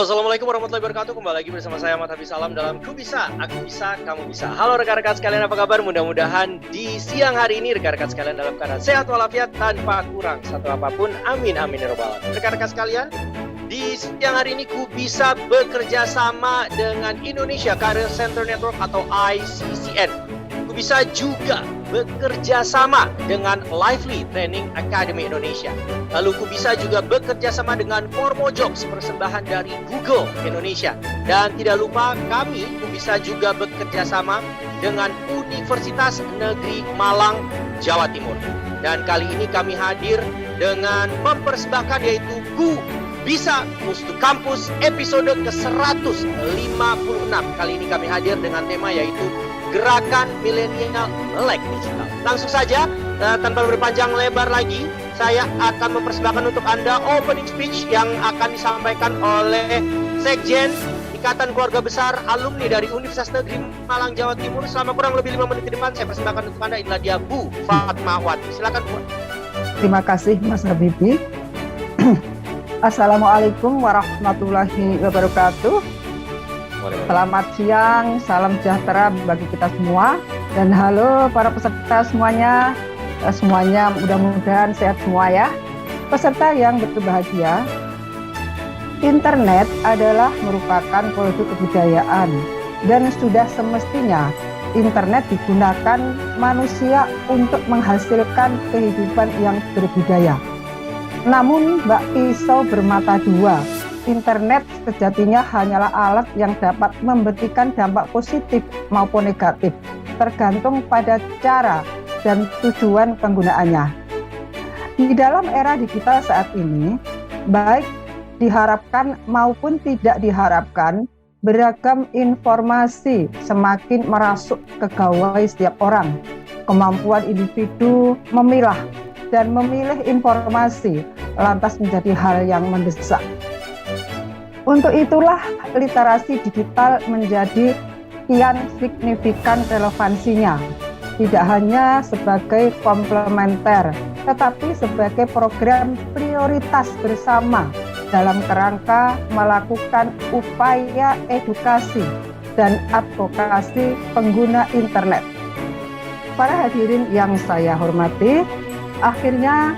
Halo, Assalamualaikum warahmatullahi wabarakatuh. Kembali lagi bersama saya Ahmad Hafiz Alam dalam Ku Bisa, Aku Bisa, Kamu Bisa. Halo rekan-rekan sekalian, apa kabar? Mudah-mudahan di siang hari ini rekan-rekan sekalian dalam keadaan sehat walafiat tanpa kurang satu apapun. Amin, amin ya rabbal alamin. Rekan-rekan sekalian, di siang hari ini Ku Bisa bekerja sama dengan Indonesia Career Center Network atau ICCN. Ku Bisa juga bekerja sama dengan Lively Training Academy Indonesia. Lalu Ku Bisa juga bekerja sama dengan Formojobs, persembahan dari Google Indonesia. Dan tidak lupa kami Ku Bisa juga bekerja sama dengan Universitas Negeri Malang, Jawa Timur. Dan kali ini kami hadir dengan mempersembahkan yaitu Ku Bisa Mustu Kampus episode ke-156. Kali ini kami hadir dengan tema yaitu Gerakan Milenial Melek Digital. Langsung saja, tanpa berpanjang lebar lagi, saya akan mempersembahkan untuk Anda opening speech yang akan disampaikan oleh Sekjen Ikatan Keluarga Besar Alumni dari Universitas Negeri Malang, Jawa Timur. Selama kurang lebih 5 menit ke depan, saya persembahkan untuk Anda. Inilah dia Bu Fatmawati. Silakan Bu. Terima kasih Mas Habibi. Assalamualaikum warahmatullahi wabarakatuh. Selamat siang, salam sejahtera bagi kita semua. Dan halo para peserta semuanya. Semuanya mudah-mudahan sehat semua ya. Peserta yang berbahagia, internet adalah merupakan produk kebudayaan. Dan sudah semestinya internet digunakan manusia untuk menghasilkan kehidupan yang berbudaya. Namun bak pisau bermata dua. Internet sejatinya hanyalah alat yang dapat memberikan dampak positif maupun negatif, tergantung pada cara dan tujuan penggunaannya. Di dalam era digital saat ini, baik diharapkan maupun tidak diharapkan, beragam informasi semakin merasuk ke gawai setiap orang. Kemampuan individu memilah dan memilih informasi lantas menjadi hal yang mendesak. Untuk itulah literasi digital menjadi kian signifikan relevansinya, tidak hanya sebagai komplementer, tetapi sebagai program prioritas bersama dalam kerangka melakukan upaya edukasi dan advokasi pengguna internet. Para hadirin yang saya hormati, akhirnya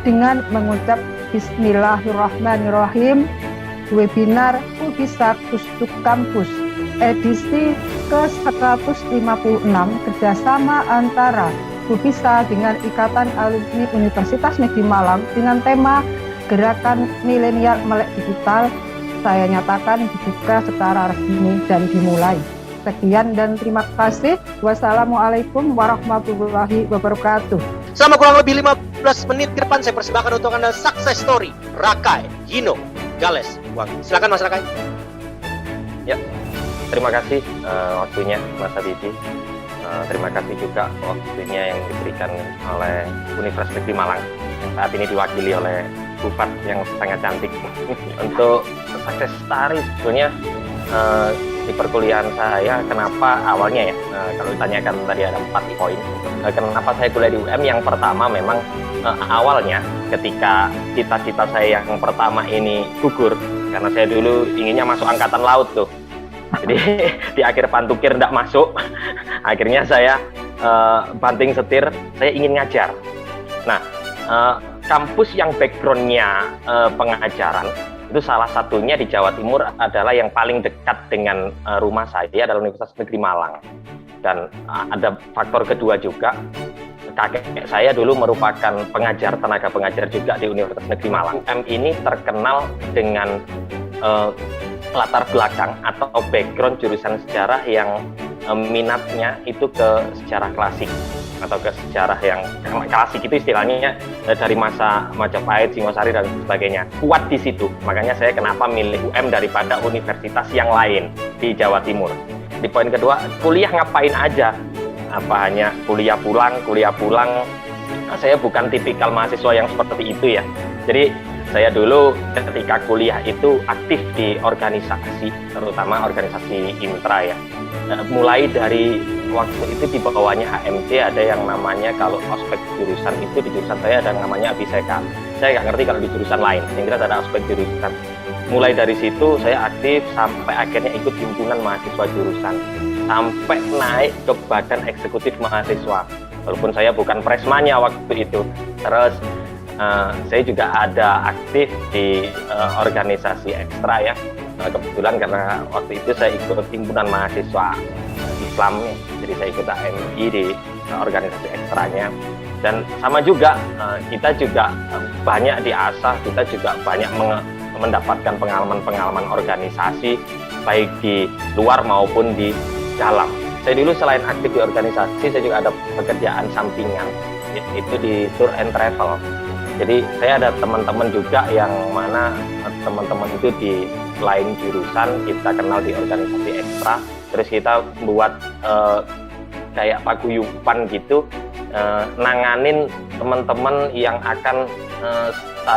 dengan mengucap Bismillahirrahmanirrahim, webinar Ku Bisa Mustu Kampus edisi ke-156 kerjasama antara Ku Bisa dengan Ikatan Alumni Universitas Negeri Malang dengan tema Gerakan Milenial Melek Digital saya nyatakan dibuka secara resmi dan dimulai. Sekian dan terima kasih. Wassalamualaikum warahmatullahi wabarakatuh. Selama kurang lebih 15 menit ke depan, saya persembahkan untuk Anda success story Rakai Gino Gales Wangi. Silakan Mas Rakai. Ya, terima kasih waktunya Mas Habibi. Terima kasih juga waktunya yang diberikan oleh Universitas Negeri Malang yang saat ini diwakili oleh Bufat yang sangat cantik. Untuk sukses story sebetulnya di perkuliahan saya, kenapa awalnya ya, kalau ditanyakan tadi ada 4 poin. Kenapa saya kuliah di UM? Yang pertama memang awalnya ketika cita-cita saya yang pertama ini gugur, karena saya dulu inginnya masuk angkatan laut tuh. Jadi di akhir pantukir tidak masuk, akhirnya saya banting setir, saya ingin ngajar. Nah, kampus yang backgroundnya pengajaran, itu salah satunya di Jawa Timur adalah yang paling dekat dengan rumah saya adalah Universitas Negeri Malang. Dan ada faktor kedua juga, kakek saya dulu merupakan tenaga pengajar juga di Universitas Negeri Malang. UM ini terkenal dengan latar belakang atau background jurusan sejarah yang minatnya itu ke sejarah klasik atau ke sejarah yang klasik, itu istilahnya dari masa Majapahit, Singosari dan sebagainya. Kuat di situ. Makanya saya kenapa milih UM daripada universitas yang lain di Jawa Timur. Di poin kedua, kuliah ngapain aja? Apa hanya kuliah pulang? Nah, saya bukan tipikal mahasiswa yang seperti itu ya. Jadi saya dulu ketika kuliah itu aktif di organisasi, terutama organisasi intra ya. Mulai dari waktu itu di bawahnya HMC ada yang namanya, kalau ospek jurusan itu di jurusan saya ada yang namanya Abiseka. Saya nggak ngerti kalau di jurusan lain. Yang jelas ada ospek jurusan. mulai dari situ saya aktif sampai akhirnya ikut himpunan mahasiswa jurusan, sampai naik ke badan eksekutif mahasiswa, walaupun saya bukan presmanya waktu itu. Terus saya juga ada aktif di organisasi ekstra ya. Kebetulan karena waktu itu saya ikut himpunan mahasiswa Islam, jadi saya ikut AMI di organisasi ekstranya. Dan sama juga kita juga banyak diasah, kita juga banyak mendapatkan pengalaman-pengalaman organisasi baik di luar maupun di dalam. Saya dulu selain aktif di organisasi, saya juga ada pekerjaan sampingan, yaitu di tour and travel. Jadi saya ada teman-teman juga yang mana teman-teman itu di lain jurusan, kita kenal di organisasi ekstra, terus kita buat kayak paguyuban gitu, nanganin teman-teman yang akan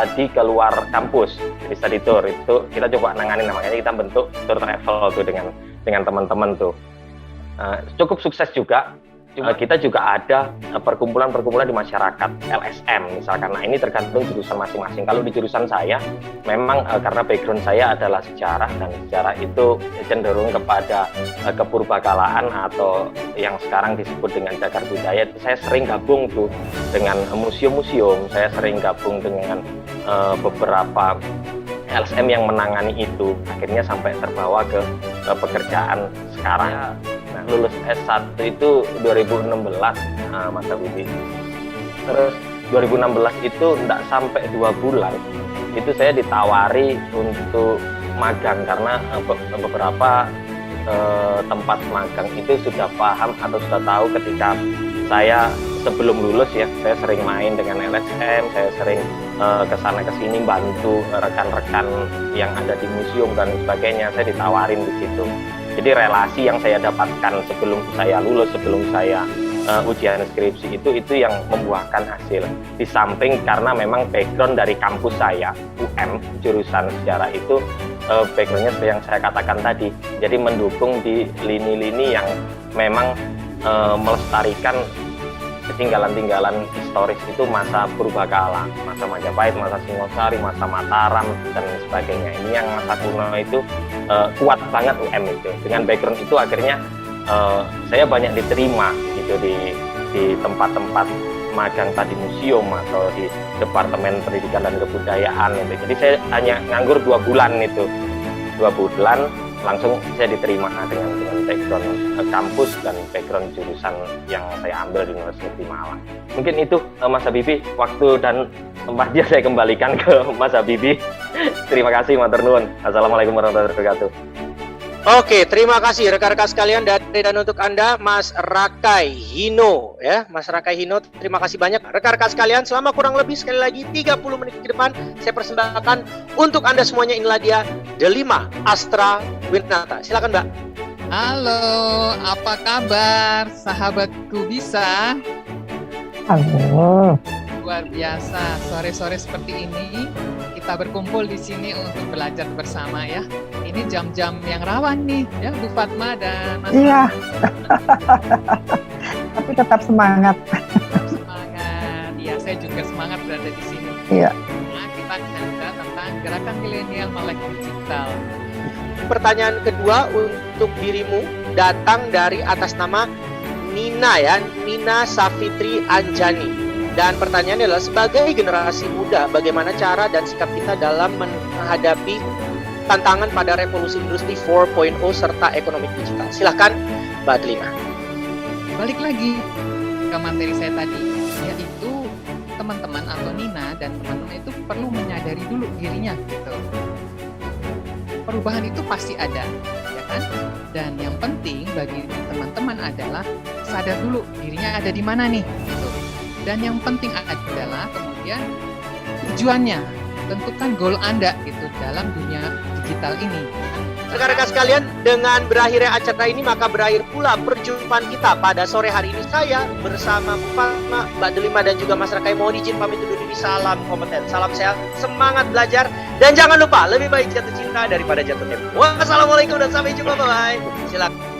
studi keluar kampus, jadi study tour. Itu kita coba nanganin, namanya kita bentuk tour travel tuh dengan teman-teman tuh. Cukup sukses juga. Kita juga ada perkumpulan-perkumpulan di masyarakat, LSM misalkan. Nah, ini tergantung jurusan masing-masing. Kalau di jurusan saya, memang karena background saya adalah sejarah, dan sejarah itu cenderung kepada kepurbakalaan atau yang sekarang disebut dengan cagar budaya. Saya sering gabung tuh dengan museum-museum, saya sering gabung dengan beberapa LSM yang menangani itu. Akhirnya sampai terbawa ke pekerjaan sekarang. Nah, lulus S1 itu 2016, Mas Habibie. Terus 2016 itu enggak sampai 2 bulan, itu saya ditawari untuk magang, karena beberapa tempat magang itu sudah paham atau sudah tahu ketika saya sebelum lulus ya, saya sering main dengan LSM, saya sering kesana kesini bantu rekan-rekan yang ada di museum dan sebagainya. Saya ditawarin di situ. Jadi relasi yang saya dapatkan sebelum saya lulus, sebelum saya ujian skripsi itu yang membuahkan hasil. Di samping karena memang background dari kampus saya, UM, jurusan sejarah itu backgroundnya seperti yang saya katakan tadi. Jadi mendukung di lini-lini yang memang melestarikan ketinggalan-tinggalan historis itu masa purbakala, masa Majapahit, masa Singosari, masa Mataram, dan sebagainya. Ini yang masa kuno itu kuat banget UM itu. Dengan background itu akhirnya saya banyak diterima gitu di tempat-tempat magang tadi, museum atau di Departemen Pendidikan dan Kebudayaan gitu. Jadi saya hanya nganggur 2 bulan itu. 2 bulan langsung saya diterima dengan background kampus dan background jurusan yang saya ambil di Universitas Malang. Mungkin itu Mas Habibie, waktu dan tempatnya saya kembalikan ke Mas Habibie. Terima kasih, matur nuwun. Assalamualaikum warahmatullahi wabarakatuh. Oke, terima kasih rekan-rekan sekalian, dari dan untuk Anda Mas Rakai Hino ya. Mas Rakai Hino, terima kasih banyak. Rekan-rekan sekalian, selama kurang lebih sekali lagi 30 menit ke depan saya persembahkan untuk Anda semuanya, inilah dia Delima Astra Winata. Silakan, Mbak. Halo, apa kabar sahabatku bisa? Halo. Luar biasa, sore-sore seperti ini kita berkumpul di sini untuk belajar bersama ya. Ini jam-jam yang rawan nih ya, Bu Fatma dan Mas. Iya. Tapi tetap semangat. Semangat. Ya, saya juga semangat berada di sini. Iya. Nah, kita bicara tentang gerakan milenial melek digital. Pertanyaan kedua untuk dirimu datang dari atas nama Nina ya, Nina Safitri Anjani. Dan pertanyaannya adalah, sebagai generasi muda, bagaimana cara dan sikap kita dalam menghadapi tantangan pada revolusi industri 4.0 serta ekonomi digital? Silahkan, Mbak Delima. Balik lagi ke materi saya tadi, yaitu teman-teman atau Nina dan teman-teman itu perlu menyadari dulu dirinya gitu. Perubahan itu pasti ada, ya kan? Dan yang penting bagi teman-teman adalah sadar dulu dirinya ada di mana nih. Gitu. Dan yang penting adalah kemudian tujuannya, tentukan goal Anda gitu dalam dunia digital ini. Rekan-rekan sekalian, dengan berakhirnya acara ini maka berakhir pula perjumpaan kita pada sore hari ini. Saya bersama Bu Fatma, Mbak Delima dan juga Mas Rakai mohon izin pamit undur diri. Salam kompeten, salam sehat, semangat belajar, dan jangan lupa lebih baik jatuh cinta daripada jatuh tempo. Wassalamualaikum dan sampai jumpa, bye. Silakan.